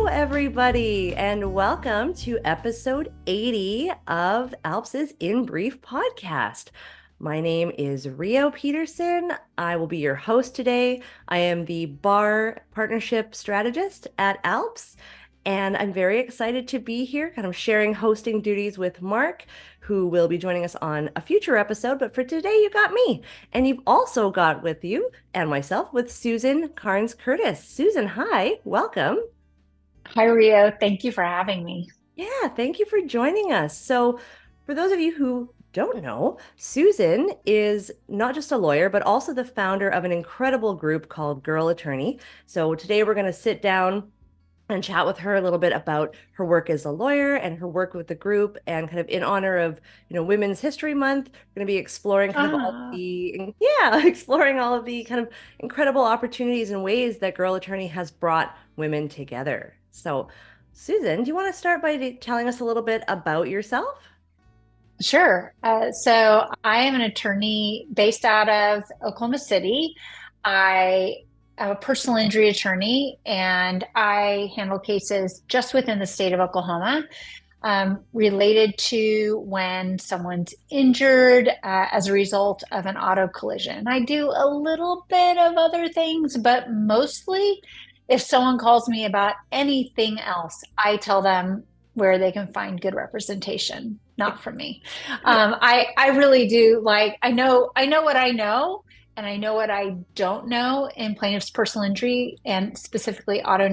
Everybody, and welcome to episode 80 of ALPS's In Brief podcast. My name is Rio Peterson. I will be your host today. I am the bar partnership strategist at ALPS, and I'm very excited to be here, kind of sharing hosting duties with Mark, who will be joining us on a future episode. But for today, you got me, and you've also got with you and myself with Susan Carns Curtiss. Susan, hi, welcome. Hi, Rio. Thank you for having me. Yeah, thank you for joining us. So, for those of you who don't know, Susan is not just a lawyer, but also the founder of an incredible group called Girl Attorney. So, today we're going to sit down and chat with her a little bit about her work as a lawyer and her work with the group, and kind of in honor of, Women's History Month, we're going to be exploring kind of all Ah, the, yeah, exploring all of the kind of incredible opportunities and ways that Girl Attorney has brought women together. So, Susan, do you want to start by telling us a little bit about yourself? sure. So I am an attorney based out of Oklahoma City. I am a personal injury attorney and I handle cases just within the state of Oklahoma related to when someone's injured as a result of an auto collision. I do a little bit of other things, but mostly if someone calls me about anything else, I tell them where they can find good representation, not from me. I really do like I know what I know and I know what I don't know in plaintiff's personal injury and specifically auto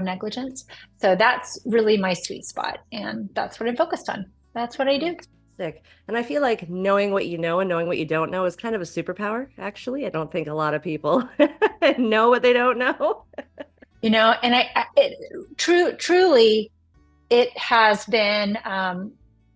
negligence. So that's really my sweet spot. And that's what I'm focused on. That's what I do. Fantastic. And I feel like knowing what you know and knowing what you don't know is kind of a superpower, actually. I don't think a lot of people know what they don't know. And truly, it has been,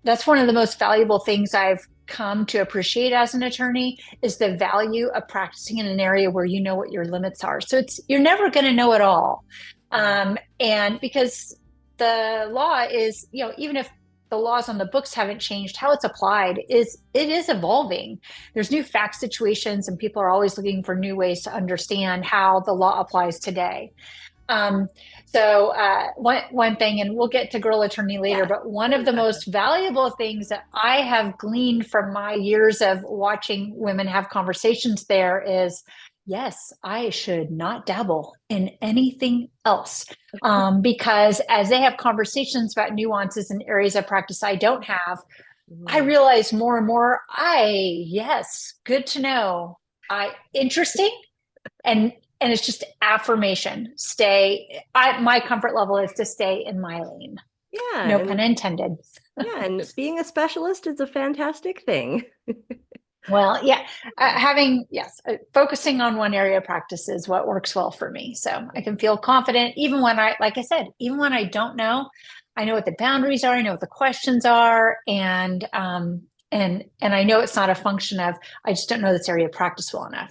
that's one of the most valuable things I've come to appreciate as an attorney is the value of practicing in an area where you know what your limits are. So you're never going to know it all. And because the law is, even if the laws on the books haven't changed, how it's applied it is evolving. There's new fact situations and people are always looking for new ways to understand how the law applies today. Um, one thing, and we'll get to Girl Attorney later, Yeah, but one we'll of the get back to most valuable things that I have gleaned from my years of watching women have conversations there is, yes, I should not dabble in anything else. Because as they have conversations about nuances and areas of practice I don't have, I Mhm. realize more and more, yes, good to know. Interesting and it's just affirmation. My comfort level is to stay in my lane. Yeah, No pun and intended. being a specialist is a fantastic thing. Well, yeah, focusing on one area of practice is what works well for me. So I can feel confident even when like I said, even when I don't know, I know what the boundaries are, I know what the questions are, and I know it's not a function of I just don't know this area of practice well enough.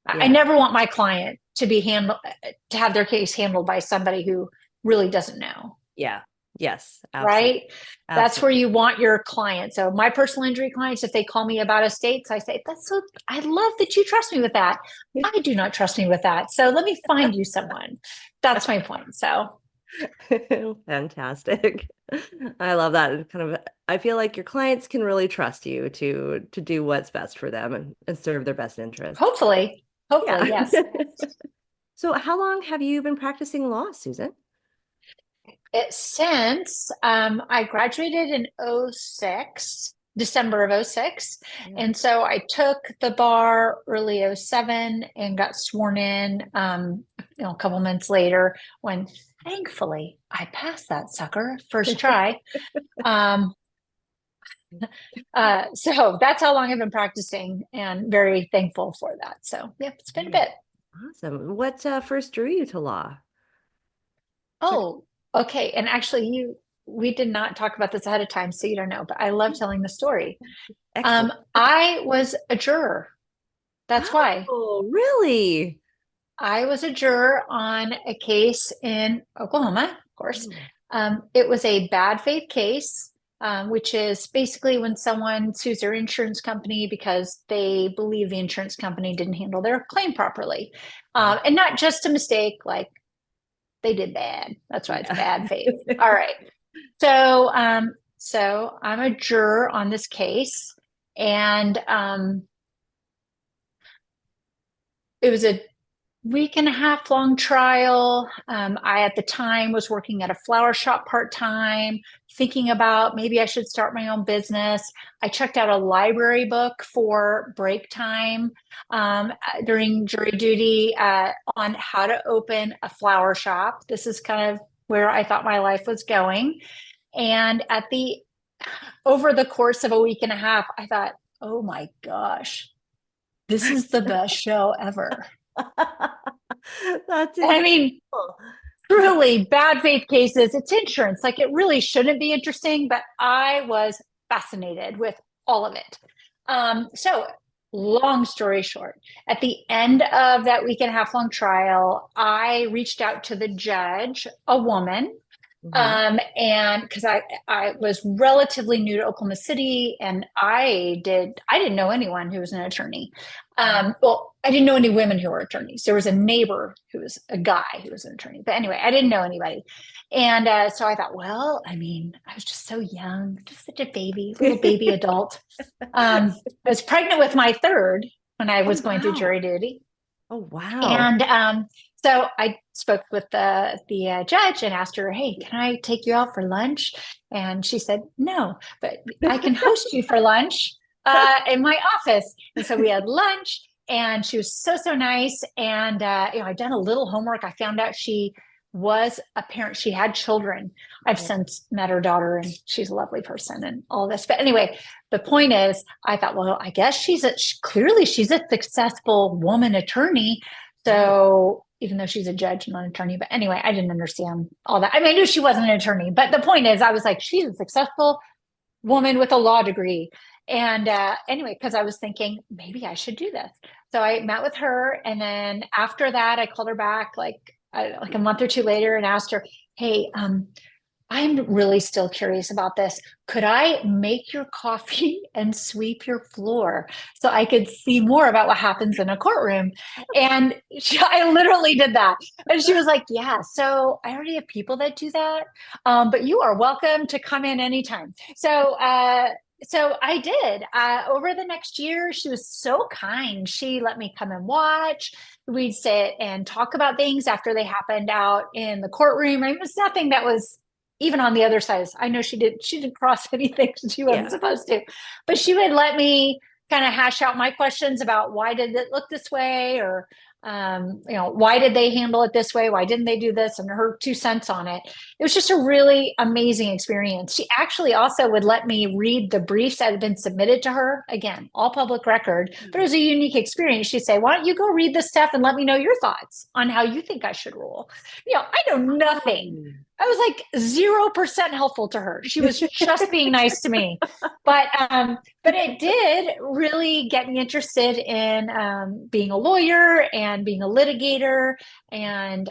I Yeah, never want my client to have their case handled by somebody who really doesn't know, yeah, yes, absolutely, right? That's where absolutely. you want your client. So my personal injury clients, if they call me about estates, I say, I love that you trust me with that. I do not trust me with that. So let me find you someone. That's my point. So Fantastic. I love that. And kind of, I feel like your clients can really trust you to do what's best for them and serve their best interests. hopefully, Yeah. yes. So how long have you been practicing law, Susan? Since I graduated in '06, December of '06. Yeah. And so I took the bar early '07 and got sworn in, a couple months later when thankfully I passed that sucker first try. Um, so that's how long I've been practicing and very thankful for that. So, yeah, it's been a Nice. bit. Awesome. What first drew you to law? Oh, okay. And actually, we did not talk about this ahead of time, so you don't know, but I love telling the story. Excellent. I was a juror. That's why. Oh, really? I was a juror on a case in Oklahoma, of course. Mm. It was a bad faith case, which is basically when someone sues their insurance company because they believe the insurance company didn't handle their claim properly. And not just a mistake, like They did bad. That's why it's Yeah. bad faith. All right. So I'm a juror on this case, and it was a week and a half long trial. I, at the time, was working at a flower shop part time, thinking about maybe I should start my own business. I checked out a library book for break time during jury duty on how to open a flower shop. This is kind of where I thought my life was going. And over the course of a week and a half, I thought, oh my gosh, this is the best show ever. That's I mean, incredible. truly bad faith cases, it's insurance. Like it really shouldn't be interesting, but I was fascinated with all of it. So, long story short, at the end of that week and a half long trial, I reached out to the judge, a woman, Mhm. and because I was relatively new to Oklahoma City, and I didn't know anyone who was an attorney. Well, I didn't know any women who were attorneys. There was a neighbor who was a guy who was an attorney, but anyway, I didn't know anybody. And so I thought, well, I mean, I was just so young, just such a baby, little baby adult. I was pregnant with my third when I Oh, was going through wow. jury duty. Oh, wow. And so I spoke with the judge and asked her, "Hey, can I take you out for lunch?" And she said, "No, but I can host you for lunch in my office." And so we had lunch, and she was so nice. And I'd done a little homework. I found out she was a parent. She had children. I've Oh, since met her daughter, and she's a lovely person, and all this. But anyway, the point is, I thought, well, I guess clearly she's a successful woman attorney, right. so even though she's a judge, not an attorney, but anyway, I didn't understand all that. I mean, I knew she wasn't an attorney, but the point is, I was like, she's a successful woman with a law degree. And anyway, because I was thinking maybe I should do this. So I met with her, and then after that, I called her back like a month or two later and asked her, "Hey, I'm really still curious about this. Could I make your coffee and sweep your floor so I could see more about what happens in a courtroom?" And I literally did that. And she was like, "Yeah, so I already have people that do that, but you are welcome to come in anytime." So I did. Over the next year, she was so kind. She let me come and watch. We'd sit and talk about things after they happened out in the courtroom. I mean, it was nothing that was even on the other side. I know she didn't cross anything she wasn't Yeah. supposed to, but she would let me kind of hash out my questions about why did it look this way, or why did they handle it this way? Why didn't they do this? And her 2 cents on it. It was just a really amazing experience. She actually also would let me read the briefs that had been submitted to her. Again, all public record, but it was a unique experience. She'd say, "Why don't you go read this stuff and let me know your thoughts on how you think I should rule?" I know nothing. Oh. I was like 0% helpful to her. She was just being nice to me. But it did really get me interested in being a lawyer and being a litigator, and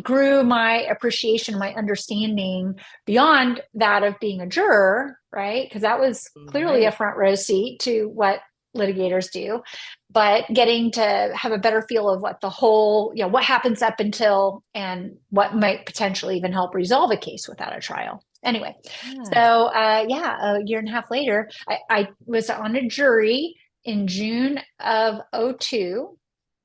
grew my appreciation, my understanding beyond that of being a juror, right? Because that was clearly a Right. front row seat to what litigators do, but getting to have a better feel of what the whole, what happens up until and what might potentially even help resolve a case without a trial. Anyway, so Yes. yeah, a year and a half later, I was on a jury in June of '02.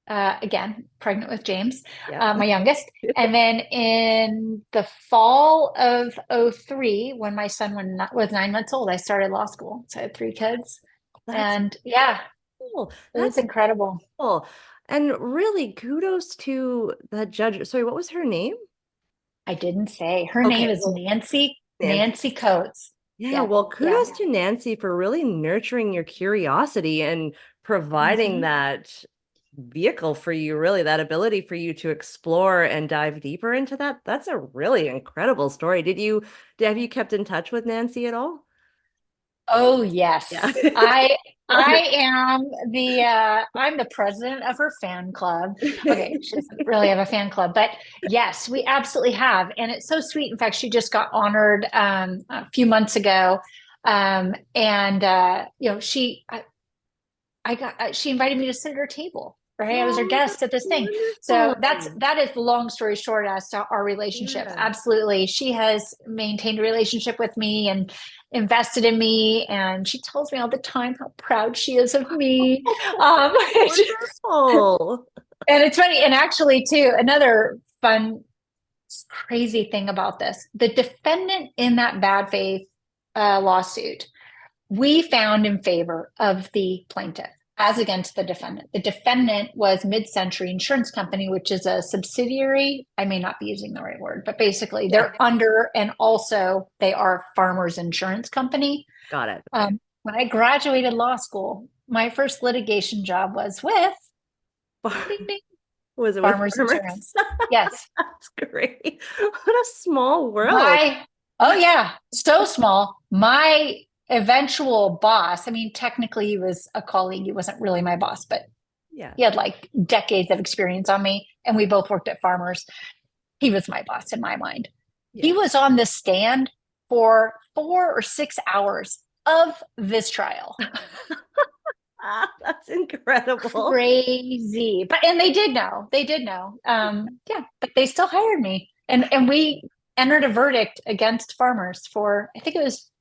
Again, pregnant with James, Yep. my youngest. And then in the fall of '03, when my son was 9 months old, I started law school. So I had 3 kids. That's And yeah, cool. it was That's incredible. cool. And really kudos to the judge. Sorry, what was her name? I didn't say. Her name Okay, is well, Nancy. Nancy Coates. Yeah, Yeah, well, yeah. kudos to Nancy for really nurturing your curiosity and providing Mhm. that vehicle for you, really, that ability for you to explore and dive deeper into that. That's a really incredible story. Have you kept in touch with Nancy at all? Oh Yeah. yes. I am I'm the president of her fan club. Okay, she doesn't really have a fan club, but yes, we absolutely have. And it's so sweet. In fact, she just got honored a few months ago. And she invited me to sit at her table. right? I was her Oh, guest that's at this thing. So wonderful. that is the long story short as to our relationship. Yeah. Absolutely. She has maintained a relationship with me and invested in me. And she tells me all the time how proud she is of me. Oh, Um, wonderful. and it's funny. And actually, too, another fun, crazy thing about this, the defendant in that bad faith lawsuit, we found in favor of the plaintiff as against the defendant. The defendant was Mid-Century Insurance Company, which is a subsidiary. I may not be using the right word, but basically Yeah. they're under, and also they are Farmers Insurance Company. Got it. Okay. When I graduated law school, my first litigation job was with ding, ding, ding, Was it with Farmers farmers? Insurance. Yes. That's great. What a small world. My, oh yeah, so small. My eventual boss, I mean, technically he was a colleague. He wasn't really my boss, but Yeah. he had like decades of experience on me, and we both worked at Farmers. He was my boss in my mind. He Yeah. was on the stand for 4 or 6 hours of this trial. That's incredible. Crazy. But and they did know. They did know. Yeah, but they still hired me. And we entered a verdict against Farmers for I think it was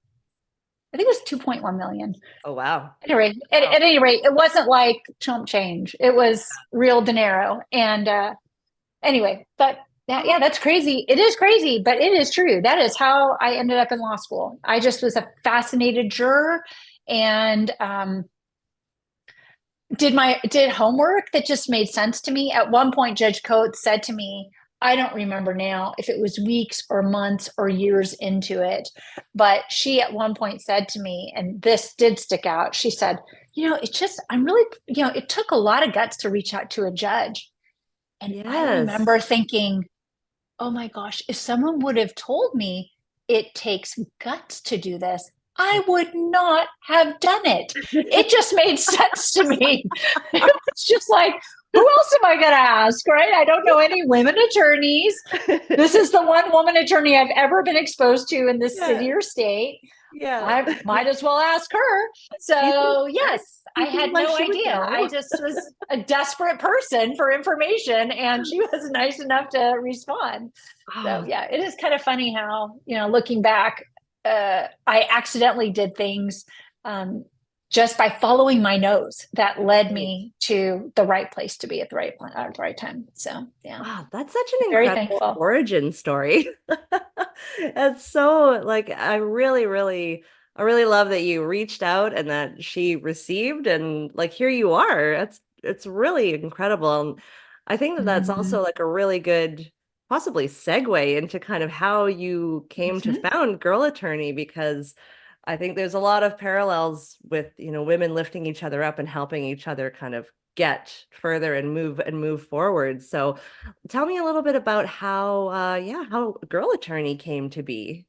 2.1 million. Oh, wow. Anyway, Wow. at any rate, it wasn't like chump change. It was real dinero. And anyway, but yeah, that's crazy. It is crazy, but it is true. That is how I ended up in law school. I just was a fascinated juror and did homework that just made sense to me. At one point, Judge Coates said to me, I don't remember now if it was weeks or months or years into it, but she at one point said to me, and this did stick out. She said, it's just, I'm really, it took a lot of guts to reach out to a judge. And I Yes. remember thinking, oh my gosh, if someone would have told me it takes guts to do this, I would not have done it. It just made sense to me. It was just like, who else am I going to ask, right? I don't know any women attorneys. This is the one woman attorney I've ever been exposed to in this city Yeah. or state. Yeah. I might as well ask her. Do you think, So, yes, do I you think had like no she would idea. I know? just was a desperate person for information, and she was nice enough to respond. So, Oh, yeah, it is kind of funny how, looking back, I accidentally did things just by following my nose that led right. me to the right place to be at the right time. So, yeah, Wow, that's such an very incredible thankful. origin story. It's so like I really love that you reached out and that she received and like here you are. It's really incredible. And I think that that's Mm-hmm. also like a really good possibly segue into kind of how you came to Mm-hmm. found Girl Attorney because I think there's a lot of parallels with, women lifting each other up and helping each other kind of get further and move forward. So tell me a little bit about how Girl Attorney came to be.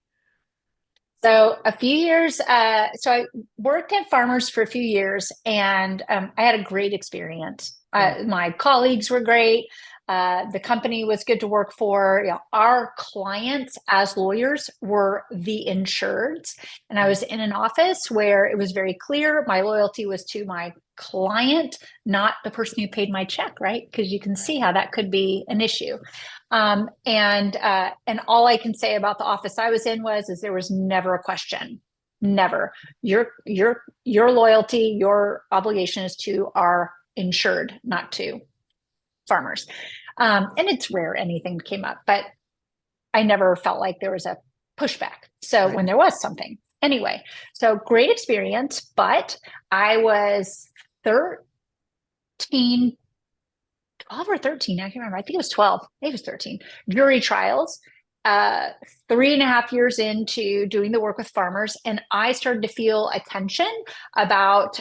So a few years, so I worked at Farmers for a few years, and I had a great experience. Yeah. My colleagues were great. The company was good to work for. Our clients as lawyers were the insureds, and I Right. was in an office where it was very clear my loyalty was to my client, not the person who paid my check, right? Because you can see Right. how that could be an issue. And all I can say about the office I was in is there was never a question. Never. Your loyalty, your obligation is to our insured, not to Farmers. And it's rare anything came up, but I never felt like there was a pushback. So Right. when there was something, anyway, so great experience, but I was 13, 12 or 13. I can't remember. I think it was 12. I think it was 13. Jury trials. 3.5 years into doing the work with Farmers, and I started to feel a tension about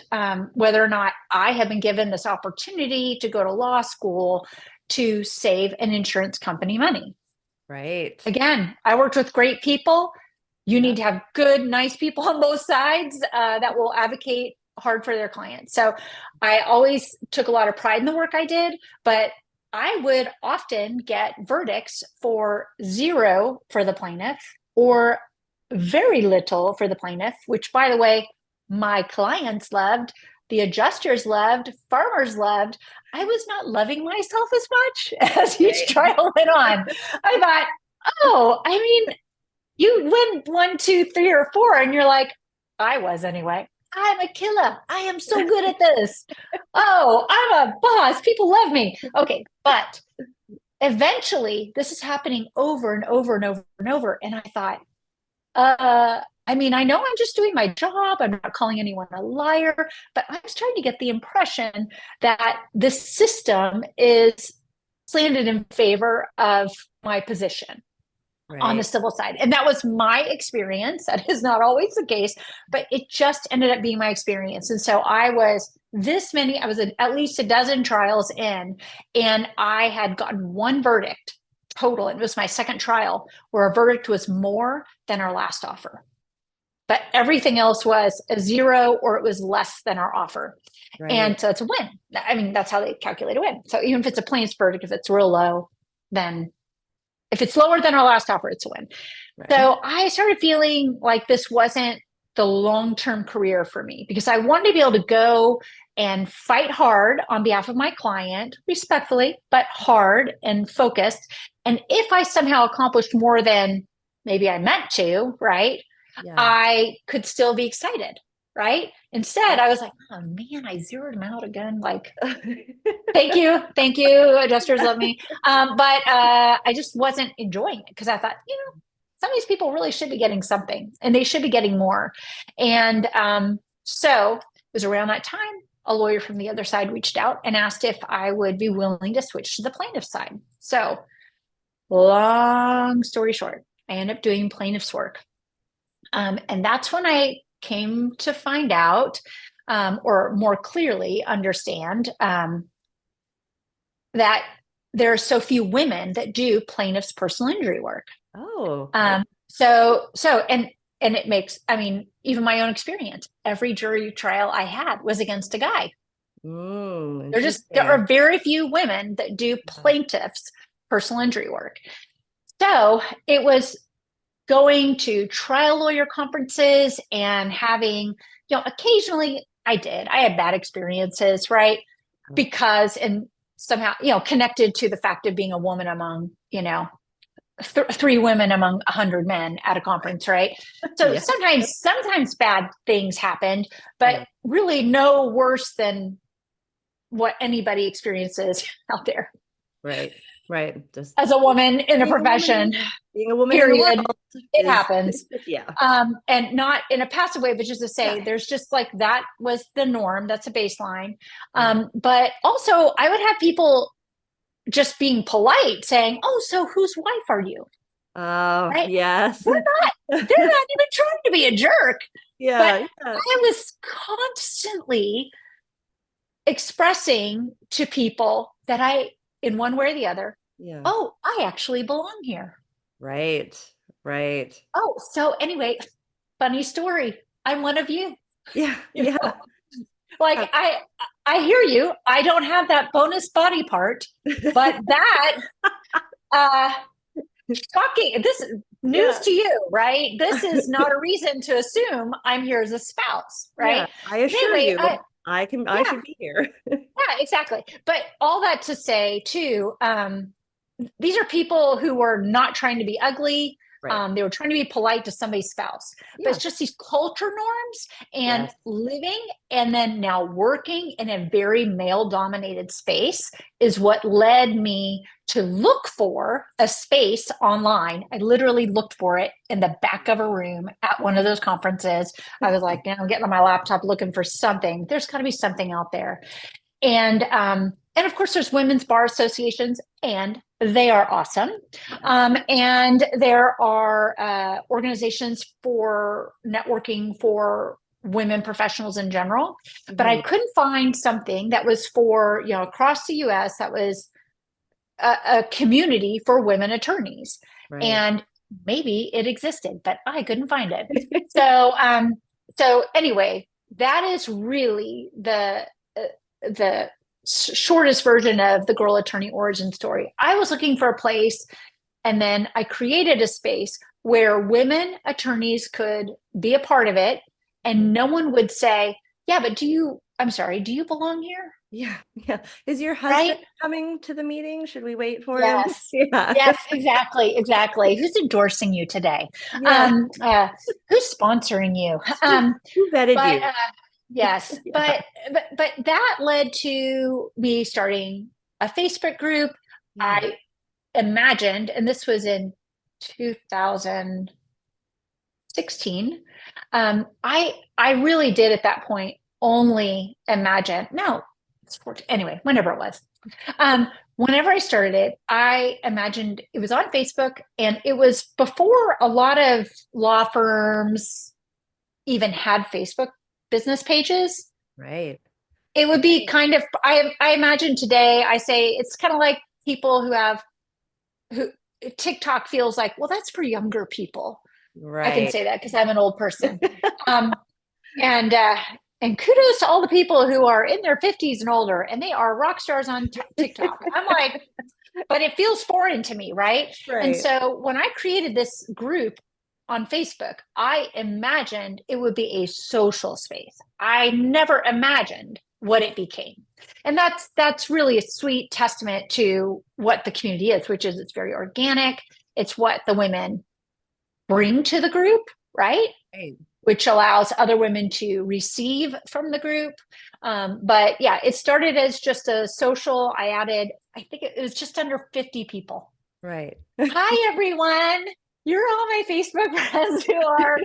whether or not I had been given this opportunity to go to law school to save an insurance company money. Right. Again, I worked with great people. You Yeah. need to have good, nice people on both sides that will advocate hard for their clients. So I always took a lot of pride in the work I did, but I would often get verdicts for zero for the plaintiff or very little for the plaintiff, which, by the way, my clients loved. the adjusters loved, farmers loved. I was not loving myself as much as each Right. trial went on. I thought, oh, I mean, you win one, two, three, or four, and you're like, I was anyway. I'm a killer. I am so good at this. Oh, I'm a boss. People love me. Okay, but eventually this is happening over and over and over and over. And I thought, I mean, I know I'm just doing my job. I'm not calling anyone a liar, but I'm starting to get the impression that this system is slanted in favor of my position on the Right. civil side. And that was my experience. That is not always the case, but it just ended up being my experience. And so I was at least a dozen trials in, and I had gotten one verdict total. It was my second trial where a verdict was more than our last offer. But everything else was a zero or it was less than our offer. Right. And so it's a win. I mean, that's how they calculate a win. So even if it's a plaintiff's verdict, if it's real low, then if it's lower than our last offer, it's a win. Right. So I started feeling like this wasn't the long-term career for me because I wanted to be able to go and fight hard on behalf of my client, respectfully, but hard and focused. And if I somehow accomplished more than maybe I meant to, right, Yeah. I could still be excited, right? Instead, Right. I was like, oh man, I zeroed them out again. Like, thank you, adjusters love me. But I just wasn't enjoying it because I thought, some of these people really should be getting something and they should be getting more. And so it was around that time a lawyer from the other side reached out and asked if I would be willing to switch to the plaintiff side. So, long story short, I ended up doing plaintiff's work. And that's when I came to find out, or more clearly understand, that there are so few women that do plaintiff's personal injury work. Oh, okay. And it makes, I mean, even my own experience, every jury trial I had was against a guy. There Interesting. are very few women that do Yeah. plaintiffs personal injury work. So it was going to trial lawyer conferences and having, occasionally I had bad experiences, right? Because, and somehow, connected to the fact of being a woman among, three women among 100 men at a conference, right? So Yeah. sometimes bad things happened, but Yeah. really no worse than what anybody experiences out there Right. Right. Just as a woman in a being a profession. woman, being a woman in the world Period. It is, happens. yeah. And not in a passive way, but just to Yeah. say there's just like that was the norm. That's a baseline. Yeah. But also, I would have people just being polite saying, oh, so whose wife are you? Oh, Right? yes. They're not even trying to be a jerk. But Yeah. Yeah. I was constantly expressing to people that in one way or the other, Yeah. oh, I actually belong here. Right. Right. Oh, so anyway, funny story. I'm one of you. Yeah. You Yeah. know, like I hear you. I don't have that bonus body part, but that uh shocking. This is news Yeah. to you, right? This is not a reason to assume I'm here as a spouse, Yeah. right? I But assure anyway, you, I yeah, should be here. yeah, exactly. But all that to say, too, these are people who were not trying to be ugly. Right. They were trying to be polite to somebody's spouse, but Yeah. it's just these culture norms and Yes. living and then now working in a very male dominated space is what led me to look for a space online. I literally looked for it in the back of a room at one of those conferences. I was like, I'm getting on my laptop looking for something. There's got to be something out there. And of course, there's women's bar associations, and they are awesome. Yes. And there are organizations for networking for women professionals in general. But I Mhm. couldn't find something that was for, across the US that was a community for women attorneys. Right. And maybe it existed, but I couldn't find it. So anyway, that is really the shortest version of the girl attorney origin story. I was looking for a place, and then I created a space where women attorneys could be a part of it, and Mhm. no one would say, Yeah, but I'm sorry, do you belong here? Yeah, yeah. Is your husband Right? coming to the meeting? Should we wait for him? Yes. Yeah. Yes, exactly, exactly. Who's endorsing you today? Yeah. Um, uh, who's sponsoring you? Who vetted But you? yes, Yeah. but that led to me starting a Facebook group. Yeah. I imagined, and this was in 2016. I really did at that point only imagine. No, it's 14, anyway, whenever it was. Um, Whenever I started it, I imagined it was on Facebook, and it was before a lot of law firms even had Facebook business pages. Right. It would be kind of, I imagine today, I say it's kind of like people who TikTok feels like, well, that's for younger people. I can Right. say that because I'm an old person. Um, and kudos to all the people who are in their 50s and older, and they are rock stars on TikTok. I'm like, but it feels foreign to me, right? And Right. so when I created this group on Facebook, I imagined it would be a social space. I never imagined what it became. And that's really a sweet testament to what the community is, which is it's very organic. It's what the women bring to the group, right? Right. Which allows other women to receive from the group. But yeah, it started as just a social. I think it was just under 50 people. Right. Hi, everyone. You're all my Facebook friends who are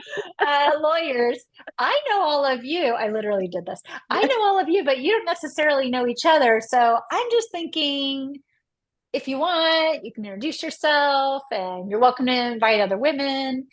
lawyers. I know all of you. I literally did this. I know all of you, but you don't necessarily know each other. So I'm just thinking if you want, you can introduce yourself and you're welcome to invite other women.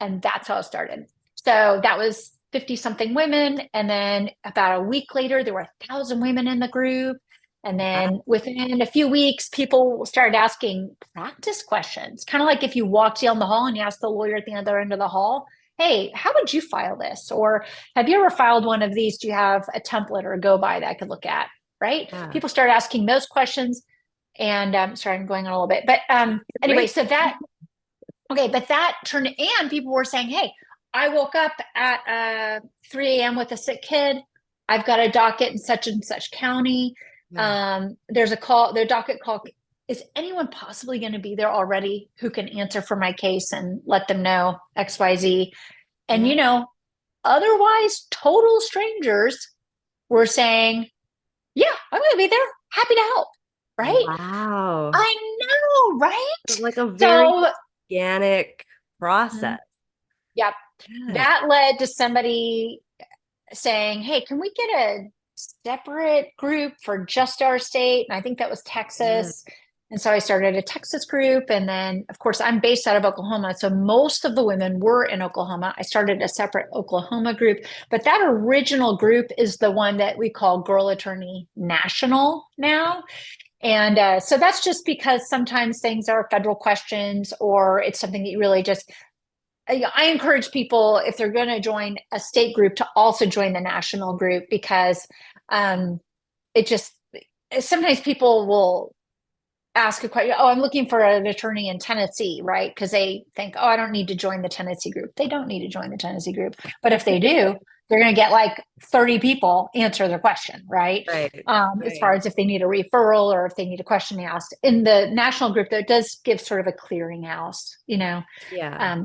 And that's how it started. So that was 50 something women. And then about a week later, there were 1,000 women in the group. And Wow. then within a few weeks, people started asking practice questions, kind of like if you walked down the hall and you asked the lawyer at the other end of the hall, hey, how would you file this? Or have you ever filed one of these? Do you have a template or a go by that I could look at? Right? Yeah. People started asking those questions. And sorry, I'm going on a little bit. But anyway, Great. so that Okay, but that turned, and people were saying, hey, I woke up at 3 a.m. with a sick kid. I've got a docket in such and such county. Yeah. There's a call, their docket call. Is anyone possibly going to be there already who can answer for my case and let them know XYZ? And, Yeah. otherwise, total strangers were saying, yeah, I'm going to be there. Happy to help. Right? Wow. I know, right? Like a very So, organic process. mhm, yep. Yes. That led to somebody saying, hey, can we get a separate group for just our state? And I think that was Yes. Texas. And so I started a Texas group. And then, of course, I'm based out of Oklahoma. So most of the women were in Oklahoma. I started a separate Oklahoma group. But that original group is the one that we call Girl Attorney National now. And so that's just because sometimes things are federal questions or it's something that you really just I encourage people if they're going to join a state group to also join the national group because um, it just sometimes people will ask a question. Oh, I'm looking for an attorney in Tennessee, right? Because they think, oh, I don't need to join the Tennessee group. They don't need to join the Tennessee group. But if they do, they're going to get like 30 people answer their question, right? Right. As far Right. as if they need a referral or if they need a question asked. In the national group, that does give sort of a clearinghouse, Yeah.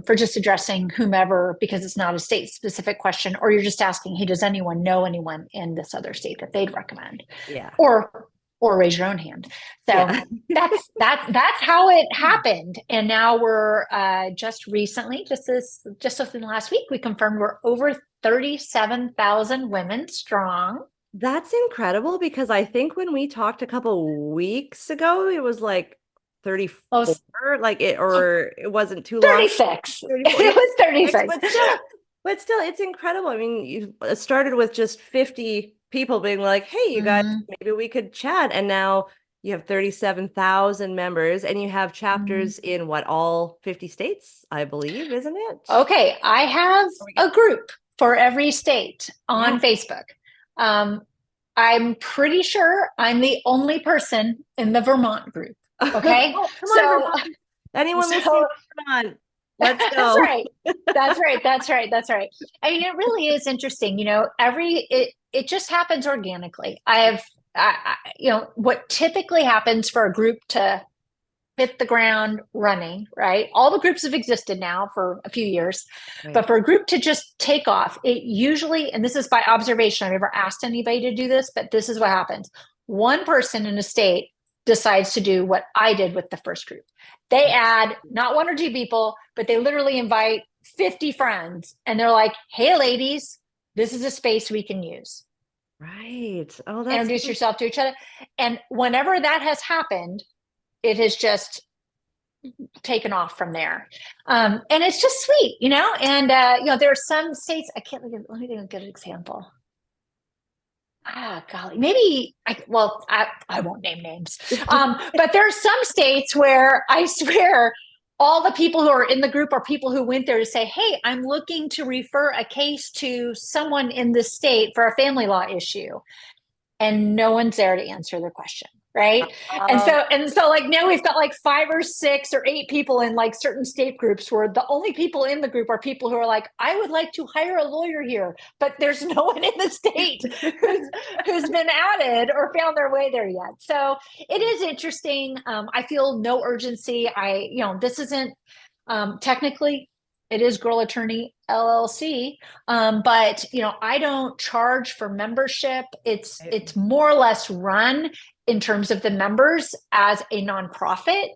for just addressing whomever because it's not a state specific question, or you're just asking, hey, does anyone know anyone in this other state that they'd recommend? Yeah. Or raise your own hand. So Yeah. that's how it happened. And now we're just recently, just within the last week, we confirmed we're over 37,000 women strong. That's incredible because I think when we talked a couple weeks ago, it was like Oh, 34, like it, or it wasn't too long. 36. 34. It Yeah, was 36, 36. but still, it's incredible. I mean, you started with just 50 people being like, "Hey, you guys, Mm-hmm. maybe we could chat." And now you have 37,000 members and you have Mm-hmm. chapters in what, all 50 states, I believe, isn't it? Okay, I have Oh, we got, a group for every state yeah. on Facebook. Um, I'm pretty sure I'm the only person in the Vermont group. Okay, Oh, come on, so Vermont. Anyone listening, so come on. Let's That's go. right. That's right. That's right. That's right. I mean, it really is interesting. It just happens organically. What typically happens for a group to hit the ground running, right? All the groups have existed now for a few years, Right. but for a group to just take off, it usually, and this is by observation, I've never asked anybody to do this, but this is what happens. One person in a state decides to do what I did with the first group. They add not one or two people, but they literally invite 50 friends and they're like, hey, ladies, this is a space we can use. Right. Oh, that's Introduce yourself to each other. And whenever that has happened, it has just taken off from there. And it's just sweet, there are some states, I can't think of, let me think of a good example. Golly, maybe I won't name names. But there are some states where I swear all the people who are in the group are people who went there to say, hey, I'm looking to refer a case to someone in this state for a family law issue. And no one's there to answer the question, right? and um, so and so like now we've got like 5 or 6 or 8 people in like certain state groups where the only people in the group are people who are like, I would like to hire a lawyer here, but there's no one in the state who's been added or found their way there yet. So it is interesting. I feel no urgency. This isn't technically, it is Girl Attorney LLC, but I don't charge for membership. It's more or less run in terms of the members as a nonprofit.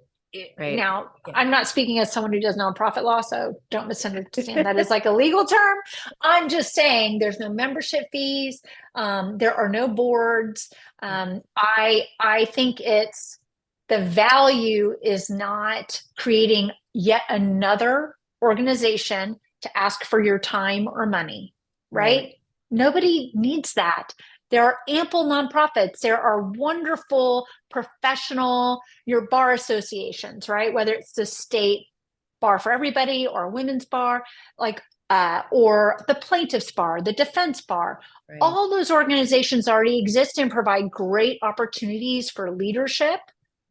right. Now, Yeah. I'm not speaking as someone who does nonprofit law, so don't misunderstand that as like a legal term. I'm just saying there's no membership fees. There are no boards. I think it's the value is not creating yet another organization to ask for your time or money, Right. right? Nobody needs that. There are ample nonprofits. There are wonderful professional, your bar associations, right? Whether it's the state bar for everybody or a women's bar, or the plaintiff's bar, the defense bar. Right. All those organizations already exist and provide great opportunities for leadership,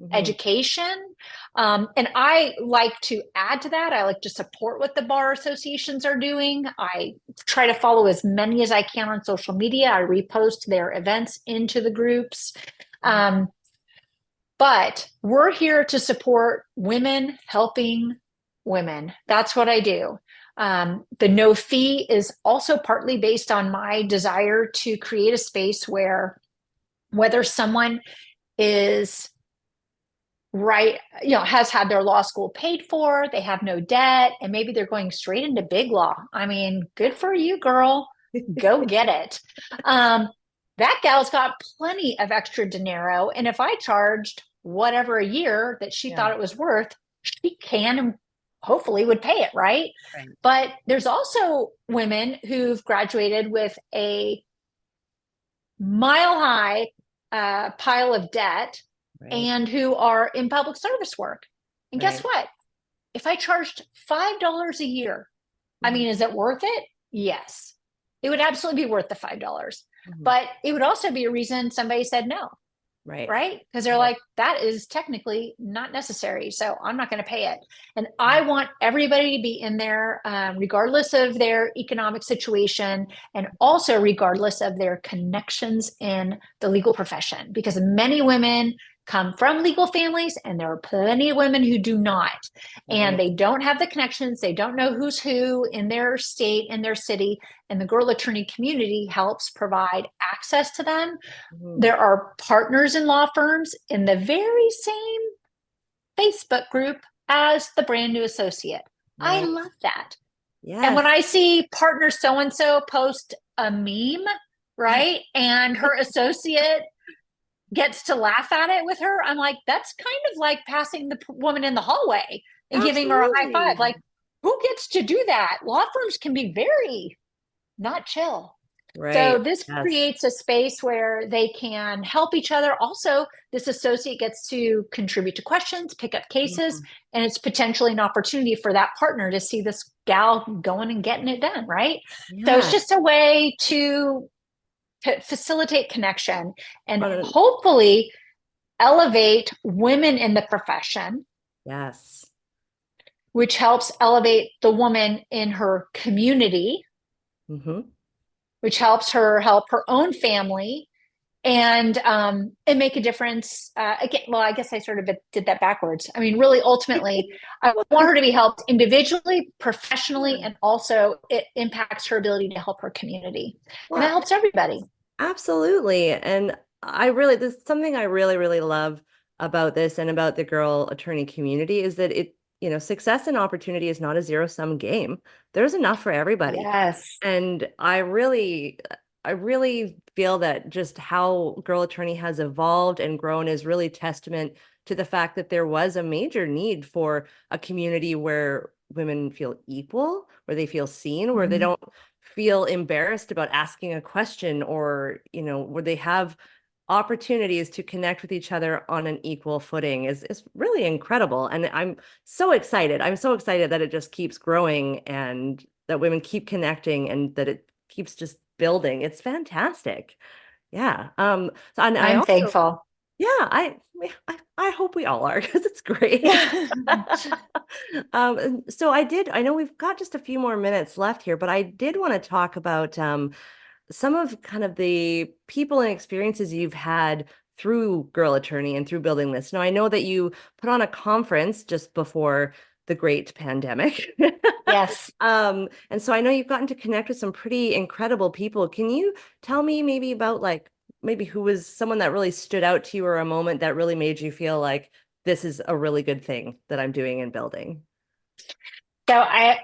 Mhm. education. And I like to add to that. I like to support what the bar associations are doing. I try to follow as many as I can on social media. I repost their events into the groups. Um, but we're here to support women helping women. That's what I do. The no fee is also partly based on my desire to create a space where whether someone is right, has had their law school paid for, they have no debt, and maybe they're going straight into big law. I mean, good for you, girl. Go get it. Um, that gal's got plenty of extra dinero. And if I charged whatever a year that she Yeah. thought it was worth, she can and hopefully would pay it, right? Right. But there's also women who've graduated with a mile high pile of debt Right. and who are in public service work. And guess Right. what? If I charged $5 a year, I Mhm. mean, is it worth it? Yes. It would absolutely be worth the $5. Mhm. But it would also be a reason somebody said no, Right. right? Because they're Right. like, that is technically not necessary. So I'm not going to pay it. And I want everybody to be in there, regardless of their economic situation and also regardless of their connections in the legal profession, because many women come from legal families and there are plenty of women who do not, and Right. they don't have the connections, they don't know who's who in their state, in their city, and the girl attorney community helps provide access to them. Mhm. There are partners in law firms in the very same Facebook group as the brand new associate. I Right. love that. And Yes. when I see partner so and so post a meme, right, and her associate gets to laugh at it with her, I'm like, that's kind of like passing the woman in the hallway and giving her a high five. Absolutely. Like, who gets to do that? Law firms can be very not chill. Right. So this Yes. creates a space where they can help each other. Also, this associate gets to contribute to questions, pick up cases, Mhm. and it's potentially an opportunity for that partner to see this gal going and getting it done, right? So it's Yeah. just a way to facilitate connection and But hopefully elevate women in the profession. yes. which helps elevate the woman in her community, Hmm. which helps her help her own family and make a difference. Again, well, I guess I sort of did that backwards. I mean, really, ultimately, I Well, want her to be helped individually, professionally, yeah. and also it impacts her ability to help her community, and that Well, helps everybody. absolutely. And this is something I really, really love about this and about the girl attorney community is that success and opportunity is not a zero-sum game. There's enough for everybody. Yes. And I really feel that just how Girl Attorney has evolved and grown is really testament to the fact that there was a major need for a community where women feel equal, where they feel seen, where they Mhm. don't feel embarrassed about asking a question or, where they have opportunities to connect with each other on an equal footing is really incredible. And I'm so excited. I'm so excited that it just keeps growing and that women keep connecting and that it keeps just building. It's fantastic. Yeah. So, and I I'm also, thankful. yeah, I hope we all are because it's great. Yeah. And so I know we've got just a few more minutes left here, but I did want to talk about some of kind of the people and experiences you've had through Girl Attorney and through building this. Now, I know that you put on a conference just before the great pandemic. Yes. And so I know you've gotten to connect with some pretty incredible people. Can you tell me maybe about like maybe who was someone that really stood out to you or a moment that really made you feel like this is a really good thing that I'm doing and building? Okay,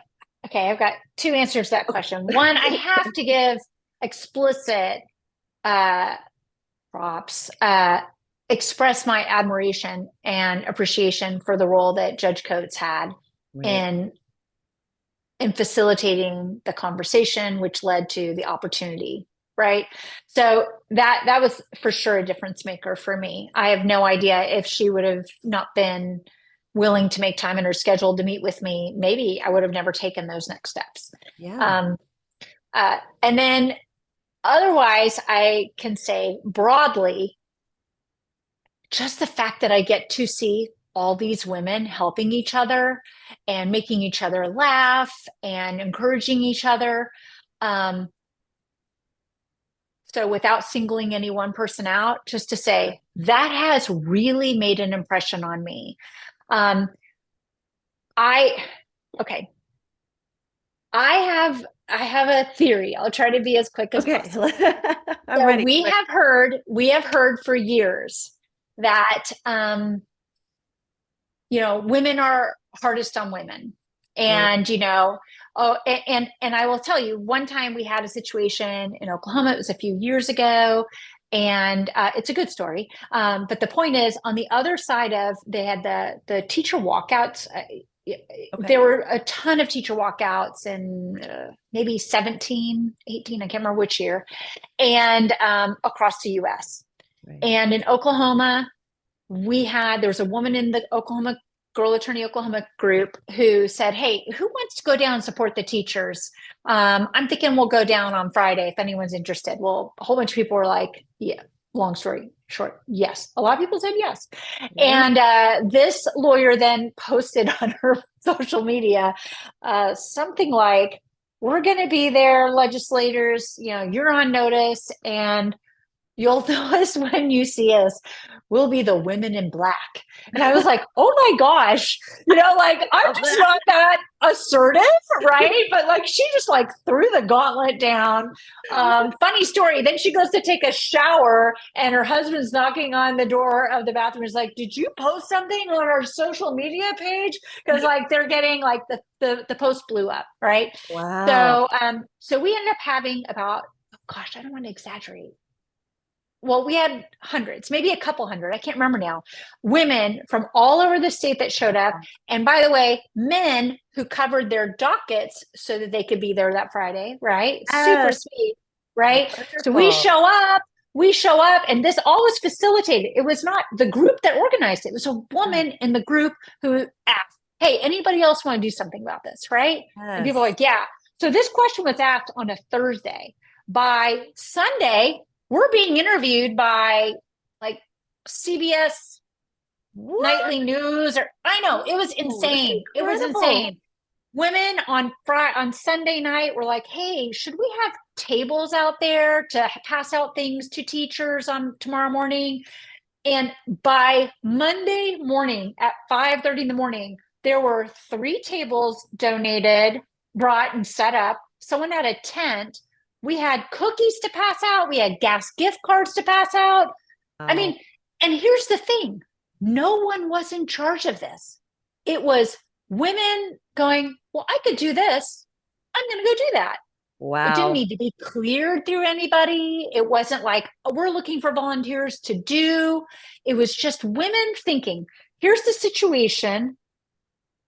I've got two answers to that Okay. question. One, I have to give explicit uh, props, express my admiration and appreciation for the role that Judge Coates had Right. in in facilitating the conversation, which led to the opportunity. Right. So that was for sure a difference maker for me. I have no idea if she would have not been willing to make time in her schedule to meet with me. Maybe I would have never taken those next steps. Yeah. Um, and then otherwise, I can say broadly, just the fact that I get to see all these women helping each other and making each other laugh and encouraging each other. Um, so, without singling any one person out, just to say that has really made an impression on me. Um, I, okay, I have a theory. I'll try to be as quick as Okay. possible. I'm So ready. we have heard for years that women are hardest on women. Mm, And and I will tell you, one time we had a situation in Oklahoma. It was a few years ago, and it's a good story. But the point is, on the other side of they had the teacher walkouts. okay. There were a ton of teacher walkouts in maybe 17, 18, I can't remember which year, and across the US. Right. And in Oklahoma, there was a woman in the Oklahoma Girl Attorney Oklahoma group who said, "Hey, who wants to go down and support the teachers? I'm thinking we'll go down on Friday if anyone's interested." Well, a whole bunch of people were like, "Yeah." Long story short, yes. A lot of people said yes. Yeah. And this lawyer then posted on her social media something like, "We're going to be there, legislators. You're on notice, and you'll know us when you see us. We'll be the women in black." And I was like, oh my gosh, like I'm Love just that. not that assertive, right? But like she just like threw the gauntlet down. Funny story. Then she goes to take a shower and her husband's knocking on the door of the bathroom. Is like, did you post something on our social media page? Because like they're getting like the post blew up, right? Wow. So we ended up having about, oh gosh, I don't want to exaggerate, well, we had hundreds, maybe a couple hundred, I can't remember now, women from all over the state that showed up. And by the way, men who covered their dockets so that they could be there that Friday, right? Super Yes. sweet, right? So Wonderful. we show up, and this all was facilitated. It was not the group that organized it, it was a woman in the group who asked, "Hey, anybody else want to do something about this?" Right? And people were Yes. like, "Yeah." So this question was asked on a Thursday. By Sunday, we're being interviewed by like CBS, What? nightly news, or I know it was Oh, that's insane. It was incredible. insane. Women on Sunday night were like, "Hey, should we have tables out there to pass out things to teachers on tomorrow morning?" And by Monday morning at 5:30 in the morning, there were 3 tables donated, brought, and set up. Someone had a tent. We had cookies to pass out. We had gas gift cards to pass out. I Wow. mean, and here's the thing, no one was in charge of this. It was women going, well, I could do this. I'm going to go do that. It didn't Wow. need to be cleared through anybody. It wasn't like, oh, we're looking for volunteers to do. It was just women thinking, here's the situation.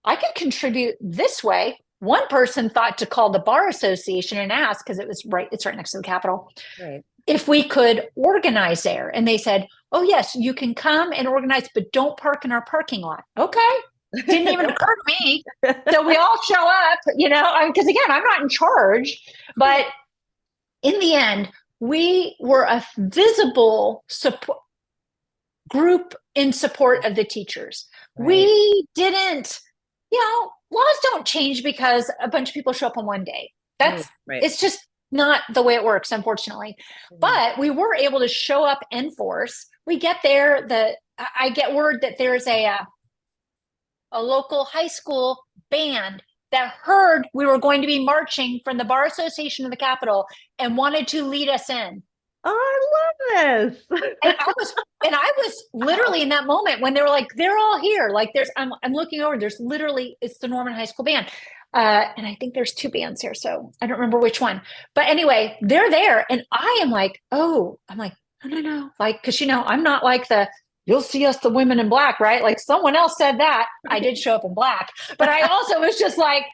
I could contribute this way. One person thought to call the bar association and ask, because it's right next to the Capitol, Right. if we could organize there. And they said, oh, yes, you can come and organize, but don't park in our parking lot. Okay. Didn't even occur to me. So we all show up, because again, I'm not in charge. But in the end, we were a visible support group in support of the teachers. Right. We didn't, laws don't change because a bunch of people show up on one day. Mm, right. It's just not the way it works, unfortunately. Mhm. But we were able to show up in force. We get there. I get word that there's a local high school band that heard we were going to be marching from the Bar Association of the Capitol and wanted to lead us in. Oh, I love this. And I was literally in that moment when they were like, they're all here. Like I'm looking over, there's literally, it's the Norman High School band. And I think there's 2 bands here, so I don't remember which one. But anyway, they're there. And I am like, oh, I'm like, no. Like, cause I'm not like you'll see us, the women in black, right? Like someone else said that. I did show up in black, but I also was just like,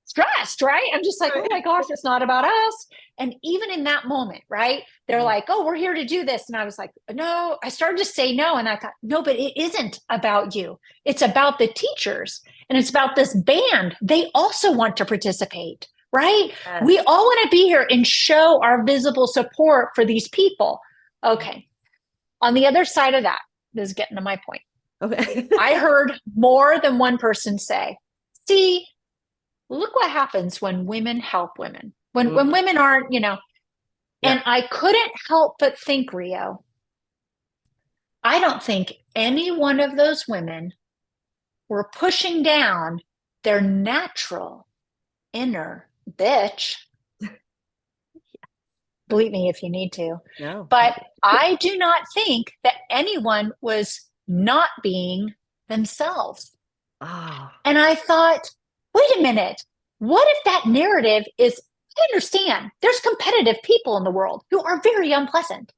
stressed, right? I'm just like, oh my gosh, it's not about us. And even in that moment, right? They're Mhm. like, oh, we're here to do this. And I was like, no, I started to say no. And I thought, no, but it isn't about you. It's about the teachers and it's about this band. They also want to participate, right? We Yes. all want to be here and show our visible support for these people. Okay. On the other side of that, this is getting to my point. Okay. I heard more than one person say, see, look what happens when women help women. When Mm, women aren't, yeah. and I couldn't help but think, Rio, I don't think any one of those women were pushing down their natural inner bitch. Believe me if you need to. No. But I do not think that anyone was not being themselves. Oh, And I thought, wait a minute. What if that narrative is, I understand there's competitive people in the world who are very unpleasant.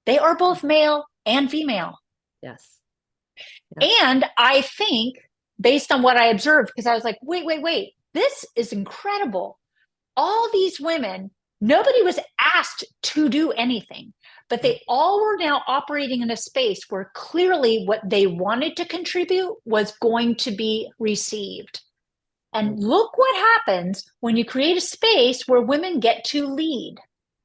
They are both male and female. yes. Yes. And I think, based on what I observed, because I was like, wait, this is incredible. All these women, nobody was asked to do anything, but Mm, they all were now operating in a space where clearly what they wanted to contribute was going to be received. mm. And look what happens when you create a space where women get to lead.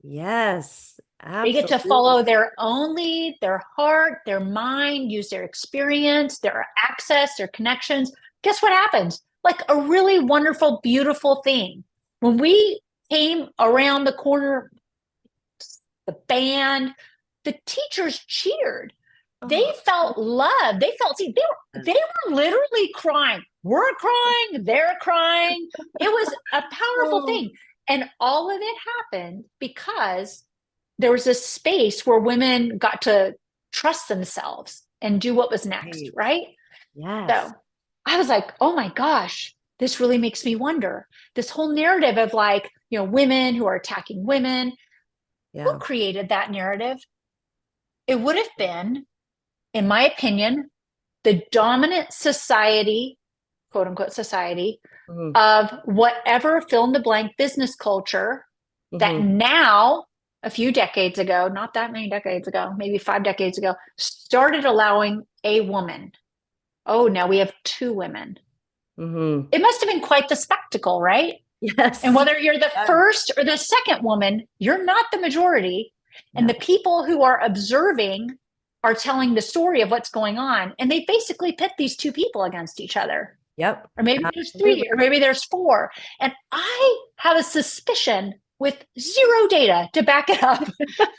Yes, They get to absolutely. follow their own lead, their heart, their mind, use their experience, their access, their connections. Guess what happens? Like a really wonderful, beautiful thing. When we came around the corner, the band, the teachers cheered. They Oh, felt love. They felt, see, yes. they were literally crying. We're crying, they're crying. It was a powerful Oh, thing. And all of it happened because there was a space where women got to trust themselves and do what was next, right. right? So Yes. I was like, oh my gosh, this really makes me wonder. This whole narrative of like, women who are attacking women, who Yeah. created that narrative? It would have been, in my opinion, the dominant society, quote unquote society, Hmm. of whatever fill in the blank business culture that Hmm. now, a few decades ago, not that many decades ago, maybe 5 decades ago, started allowing a woman. Oh, now we have 2 women. Hmm. It must have been quite the spectacle, right? And Yes. whether you're the Yes. first or the second woman, you're not the majority. And the No. people who are observing are telling the story of what's going on. And they basically pit these two people against each other. Yep. Or maybe there's Absolutely. three, or maybe there's four. And I have a suspicion with zero data to back it up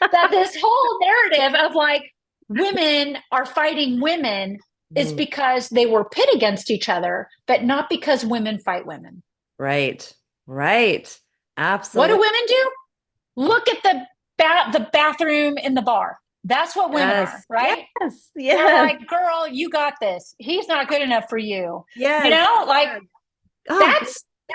that this whole narrative of like women are fighting women is Mhm. because they were pit against each other, but not because women fight women. Right. Right. What do Absolutely. women do? Look at the bathroom in the bar. That's what women are, Yes. right? Yes. They're Yes. like, girl, you got this. He's not good enough for you. You Yes. know, like Yes. Oh,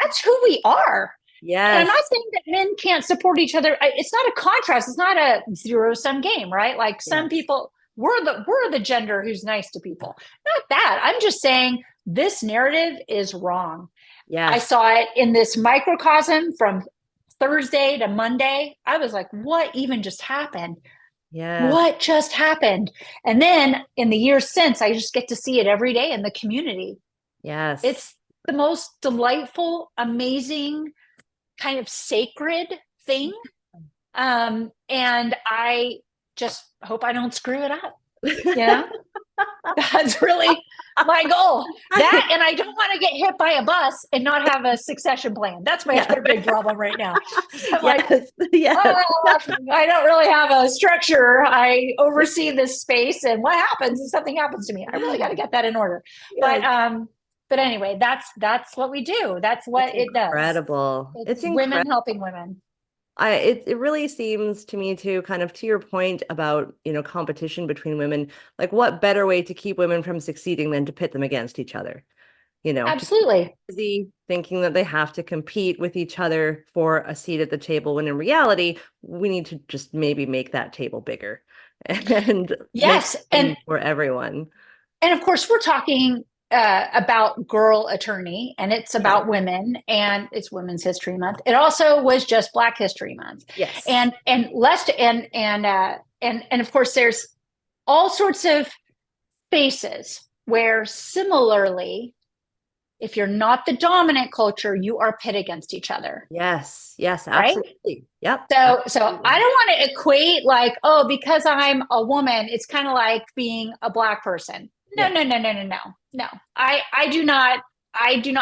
that's who we are. And I'm yes. not saying that men can't support each other. It's not a contrast. It's not a zero sum game, right? Like some Yes. people, we're the gender who's nice to people. Not that. I'm just saying this narrative is wrong. I Yes. saw it in this microcosm from Thursday to Monday. I was like, what even just happened? Yes. What just happened? And then in the years since, I just get to see it every day in the community. Yes. It's the most delightful, amazing, kind of sacred thing. And I just hope I don't screw it up. Yeah. That's really my goal. That, and I don't want to get hit by a bus and not have a succession plan. That's my Yeah. other big problem right now. I'm like, Yes. Yes. oh, I don't really have a structure. I oversee this space, and what happens if something happens to me? I really got to get that in order. Yes. But anyway, that's what we do. That's It's what it does. incredible. It's It's women incredible. helping women. It really seems to me too, kind of to your point about, competition between women, like what better way to keep women from succeeding than to pit them against each other, to keep Absolutely. busy thinking that they have to compete with each other for a seat at the table, when in reality, we need to just maybe make that table bigger and make Yes, room for everyone. and of course we're talking about girl attorney, and it's Yeah. about women, and it's Women's History Month. It also was just Black History Month, Yes. and less and of course there's all sorts of spaces where similarly, if you're not the dominant culture, you are pit against each other, Yes. Yes, right? absolutely. Yep. So I Absolutely. don't want to equate like, oh, because I'm a woman, it's kind of like being a Black person. No, Yeah. no, no, no, no, no, no. I do not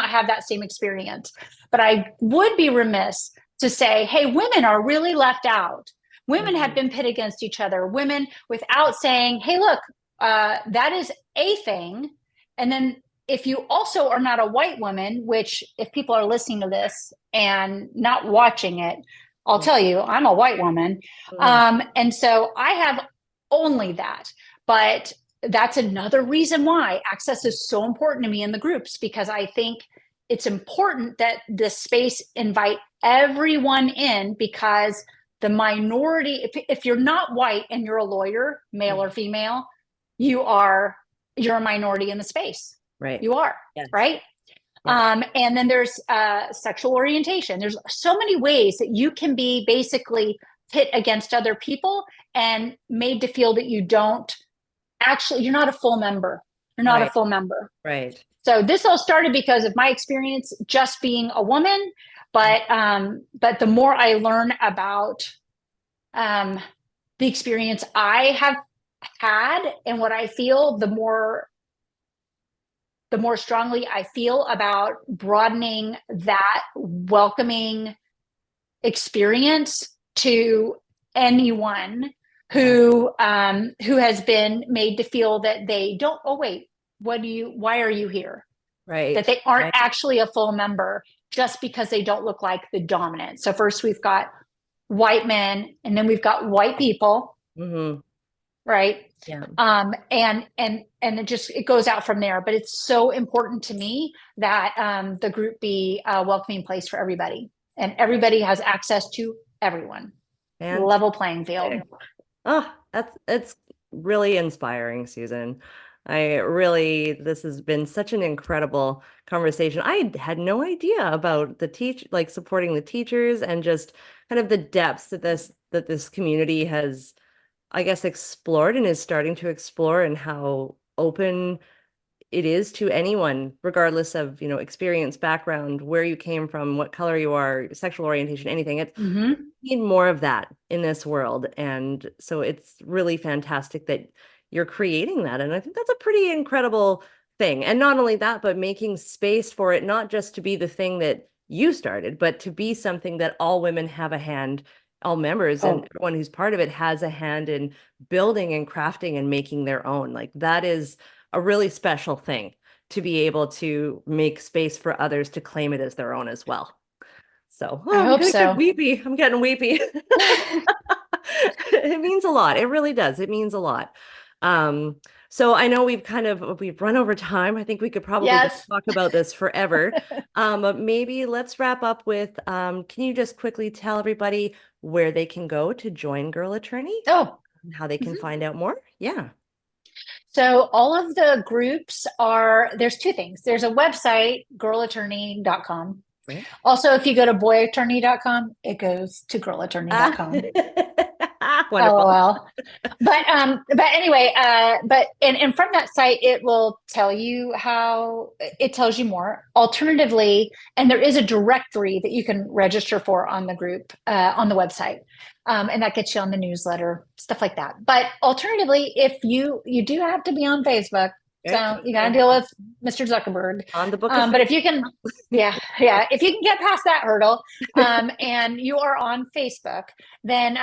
have that same experience. But I would be remiss to say, hey, women are really left out. Women have Mhm. been pit against each other. Women, without saying, hey, look, that is a thing. And then if you also are not a white woman, which if people are listening to this and not watching it, I'll Yeah. tell you, I'm a white woman. Mm. And so I have only that. But that's another reason why access is so important to me in the groups, because I think it's important that this space invite everyone in, because the minority, if you're not white and you're a lawyer, male or Mhm. female, you're a minority in the space. Right. You are, Yes. right? Yep. And then there's sexual orientation. There's so many ways that you can be basically pit against other people and made to feel that you're not a full member. You're not a Right. full member. Right. So this all started because of my experience just being a woman, but the more I learn about um, the experience I have had and what I feel, the more strongly I feel about broadening that welcoming experience to anyone Yes. who has been made to feel that they don't. Oh wait, why are you here? That Right. they aren't Right. actually a full member just because they don't look like the dominant. So first we've got white men, and then we've got white people, Hmm. right? Yeah. And it goes out from there. But it's so important to me that the group be a welcoming place for everybody, and everybody has access to everyone. Fantastic. Level playing field. Oh, it's really inspiring, Susan. This has been such an incredible conversation. I had no idea about like supporting the teachers and just kind of the depths that this community has, I guess, explored and is starting to explore, and how open it is to anyone, regardless of, experience, background, where you came from, what color you are, sexual orientation, anything. It's Mm-hmm. need more of that in this world. And so it's really fantastic that you're creating that. And I think that's a pretty incredible thing. And not only that, but making space for it, not just to be the thing that you started, but to be something that all women have a hand, all members and Oh, everyone who's part of it has a hand in building and crafting and making their own. Like that is a really special thing to be able to make space for others to claim it as their own as well. So, I oh, I'm hope gonna get so. weepy. I'm getting weepy. It means a lot. It really does. It means a lot. Um, so I know we've run over time. I think we could probably just Yes. talk about this forever. But maybe let's wrap up with can you just quickly tell everybody where they can go to join Girl Attorney Oh. and how they can Mhm. find out more? Yeah. So all of the groups there's two things. There's a website, girlattorney.com. Right. Also, if you go to boyattorney.com, it goes to Ah, girlattorney.com. wonderful. LOL. But anyway, and from that site, it will tell you how it tells you more. Alternatively, and there is a directory that you can register for on the group on the website, and that gets you on the newsletter, stuff like that. But alternatively, if you do have to be on Facebook, Okay. so you got to deal with Mr. Zuckerberg. On the book of But if you can, yeah, if you can get past that hurdle, and you are on Facebook, then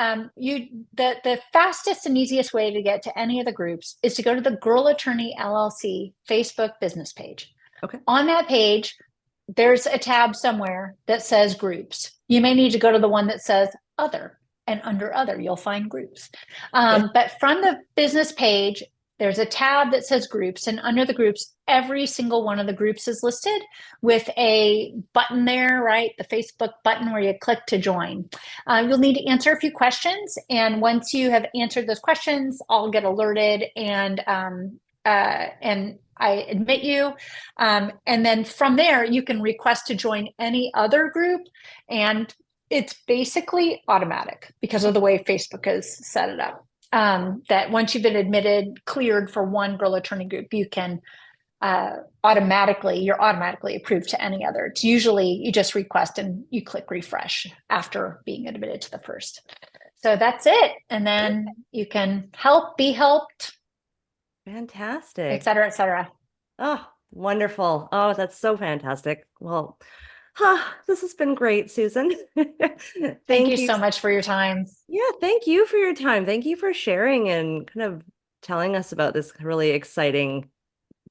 the fastest and easiest way to get to any of the groups is to go to the Girl Attorney LLC Facebook business page. Okay. On that page, there's a tab somewhere that says groups. You may need to go to the one that says other, and under other, you'll find groups. But from the business page, there's a tab that says groups, and under the groups, every single one of the groups is listed with a button there, right? The Facebook button where you click to join. You'll need to answer a few questions, and once you have answered those questions, I'll get alerted and I admit you. And then from there, you can request to join any other group, and it's basically automatic because of the way Facebook has set it up. That once you've been admitted, cleared for one Girl Attorney group, you can you're automatically approved to any other. It's usually you just request and you click refresh after being admitted to the first. So that's it. And then you can help, be helped, et Fantastic. cetera, et cetera. Oh, wonderful. Oh, that's so fantastic. Well, this has been great, Susan. Thank Thank you you. so much for your time. Yeah, thank you for your time. Thank you for sharing and kind of telling us about this really exciting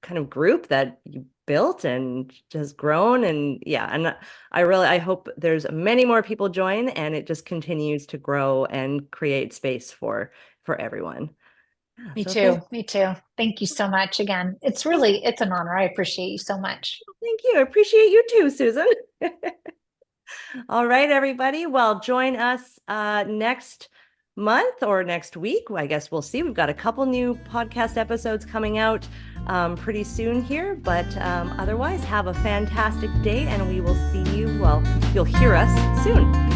kind of group that you built and has grown. And yeah, and I hope there's many more people join and it just continues to grow and create space for everyone. Yeah, Me so thank too. Me too. Thank you so much again. thank It's an honor. I appreciate you so much. thank you. I appreciate you too, Susan. All right, everybody. Well, join us next month or next week. I guess we'll see. We've got a couple new podcast episodes coming out pretty soon here. But otherwise, have a fantastic day and we will see you. Well, you'll hear us soon.